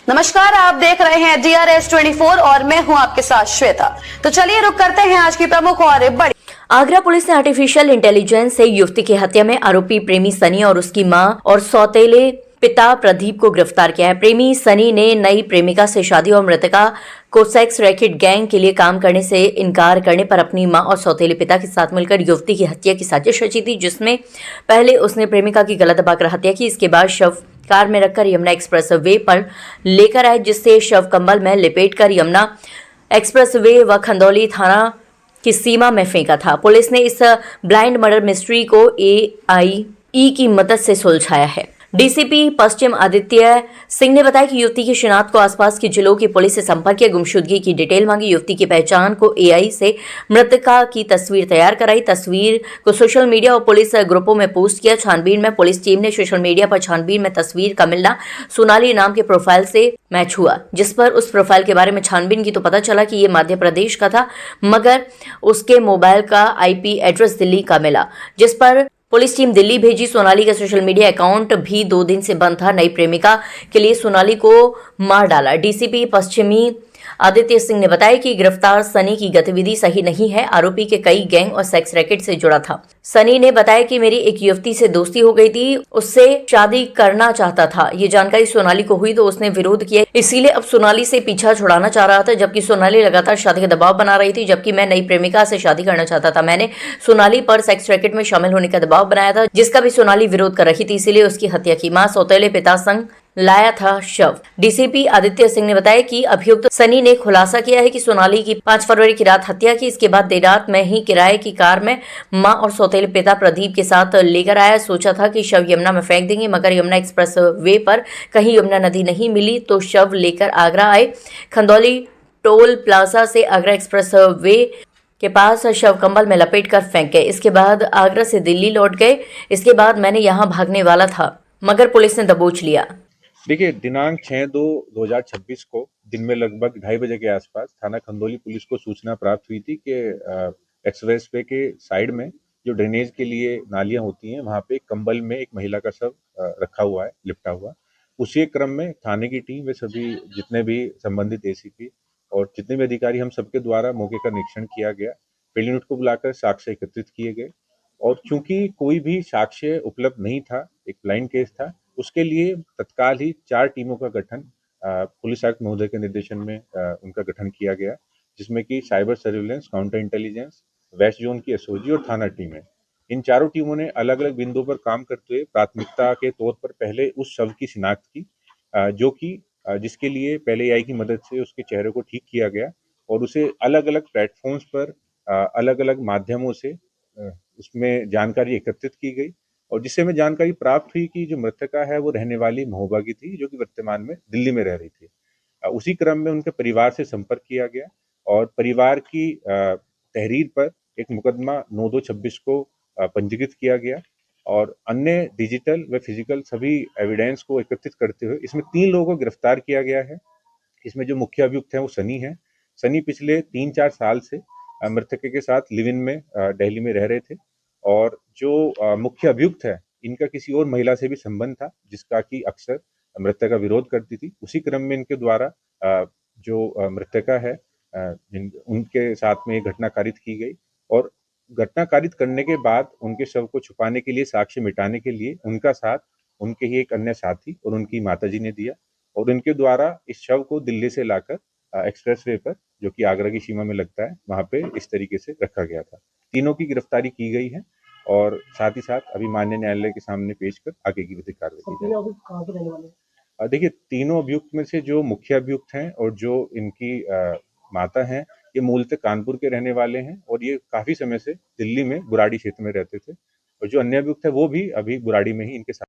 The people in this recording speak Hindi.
नमस्कार, आप देख रहे हैं DRS24 और मैं हूं आपके साथ श्वेता। तो चलिए रुक करते हैं आज की प्रमुख और बड़ी। आगरा पुलिस ने आर्टिफिशियल इंटेलिजेंस से युवती की हत्या में आरोपी प्रेमी सनी और उसकी मां और सौतेले पिता प्रदीप को गिरफ्तार किया है। प्रेमी सनी ने नई प्रेमिका से शादी और मृतका को सेक्स रैकेट गैंग के लिए काम करने से इनकार करने पर अपनी मां और सौतेले पिता के साथ मिलकर युवती की हत्या की साजिश रची थी, जिसमें पहले उसने प्रेमिका की गला दबाकर हत्या की। इसके बाद शव कार में रखकर यमुना एक्सप्रेस वे पर लेकर आए, जिससे शव कंबल में लिपेटकर यमुना एक्सप्रेस वे व खंदौली थाना की सीमा में फेंका था। पुलिस ने इस ब्लाइंड मर्डर मिस्ट्री को AIE की मदद से सुलझाया है। डीसीपी पश्चिम आदित्य सिंह ने बताया कि युवती की शिनाख्त को आसपास के जिलों की पुलिस से संपर्क किया, गुमशुदगी की डिटेल मांगी, युवती की पहचान को AI से मृतका की तस्वीर तैयार कराई, तस्वीर को सोशल मीडिया और पुलिस ग्रुपों में पोस्ट किया। छानबीन में पुलिस टीम ने सोशल मीडिया पर छानबीन में तस्वीर का मिलना सोनाली नाम के प्रोफाइल से मैच हुआ, जिस पर उस प्रोफाइल के बारे में छानबीन की तो पता चला कि ये मध्य प्रदेश का था, मगर उसके मोबाइल का IP एड्रेस दिल्ली का मिला, जिस पर पुलिस टीम दिल्ली भेजी। सोनाली का सोशल मीडिया अकाउंट भी 2 दिन से बंद था। नई प्रेमिका के लिए सोनाली को मार डाला। डीसीपी पश्चिमी आदित्य सिंह ने बताया कि गिरफ्तार सनी की गतिविधि सही नहीं है। आरोपी के कई गैंग और सेक्स रैकेट से जुड़ा था। सनी ने बताया कि मेरी एक युवती से दोस्ती हो गई थी, उससे शादी करना चाहता था। ये जानकारी सोनाली को हुई तो उसने विरोध किया, इसीलिए अब सोनाली से पीछा छुड़ाना चाह रहा था, जबकि सोनाली लगातार शादी का दबाव बना रही थी। जबकि मैं नई प्रेमिका से शादी करना चाहता था। मैंने सोनाली पर सेक्स रैकेट में शामिल होने का दबाव बनाया था, जिसका भी सोनाली विरोध कर रही थी, इसीलिए उसकी हत्या की। मां सौतेले पिता संग लाया था शव। डीसीपी आदित्य सिंह ने बताया कि अभियुक्त सनी ने खुलासा किया है कि सोनाली की 5 फरवरी की रात हत्या की। इसके बाद देर रात में ही किराए की कार में मां और सौतेले पिता प्रदीप के साथ लेकर आया। सोचा था कि शव यमुना में फेंक देंगे, मगर यमुना एक्सप्रेस वे पर कहीं यमुना नदी नहीं मिली तो शव लेकर आगरा आए। खंदौली टोल प्लाजा से आगरा एक्सप्रेस वे के पास शव कंबल में लपेट कर फेंक गए। इसके बाद आगरा से दिल्ली लौट गए। इसके बाद मैंने यहाँ भागने वाला था, मगर पुलिस ने दबोच लिया। देखिए, दिनांक 6/2/2026 को दिन में लगभग 2:30 बजे के आसपास थाना खंदौली पुलिस को सूचना प्राप्त हुई थी कि एक्सप्रेस वे के साइड में जो ड्रेनेज के लिए नालियां होती हैं, वहां पे कंबल में एक महिला का शव रखा हुआ है, लिपटा हुआ। उसी क्रम में थाने की टीम वे सभी जितने भी संबंधित ACP और जितने भी अधिकारी, हम सबके द्वारा मौके का निरीक्षण किया गया। फील्ड यूनिट को बुलाकर साक्ष्य एकत्रित किए गए और चूंकि कोई भी साक्ष्य उपलब्ध नहीं था, एक ब्लाइंड केस था, उसके लिए तत्काल ही 4 टीमों का गठन पुलिस आयुक्त महोदय के निर्देशन में उनका गठन किया गया, जिसमें कि cyber surveillance, counter intelligence, west zone की SOG और थाना टीम है। इन चारों टीमों ने अलग अलग बिंदुओं पर काम करते हुए प्राथमिकता के तौर पर पहले उस शव की शिनाख्त की, जो कि जिसके लिए पहले AI की मदद से उसके चेहरे को ठीक किया गया और उसे अलग अलग प्लेटफॉर्म्स पर अलग अलग माध्यमों से उसमें जानकारी एकत्रित की गई और जिससे हमें जानकारी प्राप्त हुई कि जो मृतका है वो रहने वाली महोबा की थी, जो कि वर्तमान में दिल्ली में रह रही थी। उसी क्रम में उनके परिवार से संपर्क किया गया और परिवार की तहरीर पर एक मुकदमा 9/2/26 को पंजीकृत किया गया और अन्य डिजिटल व फिजिकल सभी एविडेंस को एकत्रित करते हुए इसमें 3 लोगों को गिरफ्तार किया गया है। इसमें जो मुख्य अभियुक्त है वो सनी है। सनी पिछले 3-4 साल से मृतके के साथ लिव इन में दिल्ली में रह रहे थे और जो मुख्य अभियुक्त है, इनका किसी और महिला से भी संबंध था, जिसका कि अक्सर मृतका विरोध करती थी। उसी क्रम में इनके द्वारा जो मृतका है, उनके साथ में एक घटना कारित की गई और घटना कारित करने के बाद उनके शव को छुपाने के लिए, साक्ष्य मिटाने के लिए उनका साथ उनके ही एक अन्य साथी और उनकी माताजी ने दिया और उनके द्वारा इस शव को दिल्ली से लाकर एक्सप्रेस वे पर, जो कि आगरा की सीमा में लगता है, वहां पे इस तरीके से रखा गया था। तीनों की गिरफ्तारी की गई है और साथ ही साथ अभी माननीय न्यायालय के सामने पेश कर आगे की विधिक कार्रवाई की जाएगी। देखिए, तीनों अभियुक्त में से जो मुख्य अभियुक्त हैं और जो इनकी माता हैं, ये मूलतः कानपुर के रहने वाले हैं और ये काफी समय से दिल्ली में बुराड़ी क्षेत्र में रहते थे और जो अन्य अभियुक्त है वो भी अभी बुराड़ी में ही इनके साथ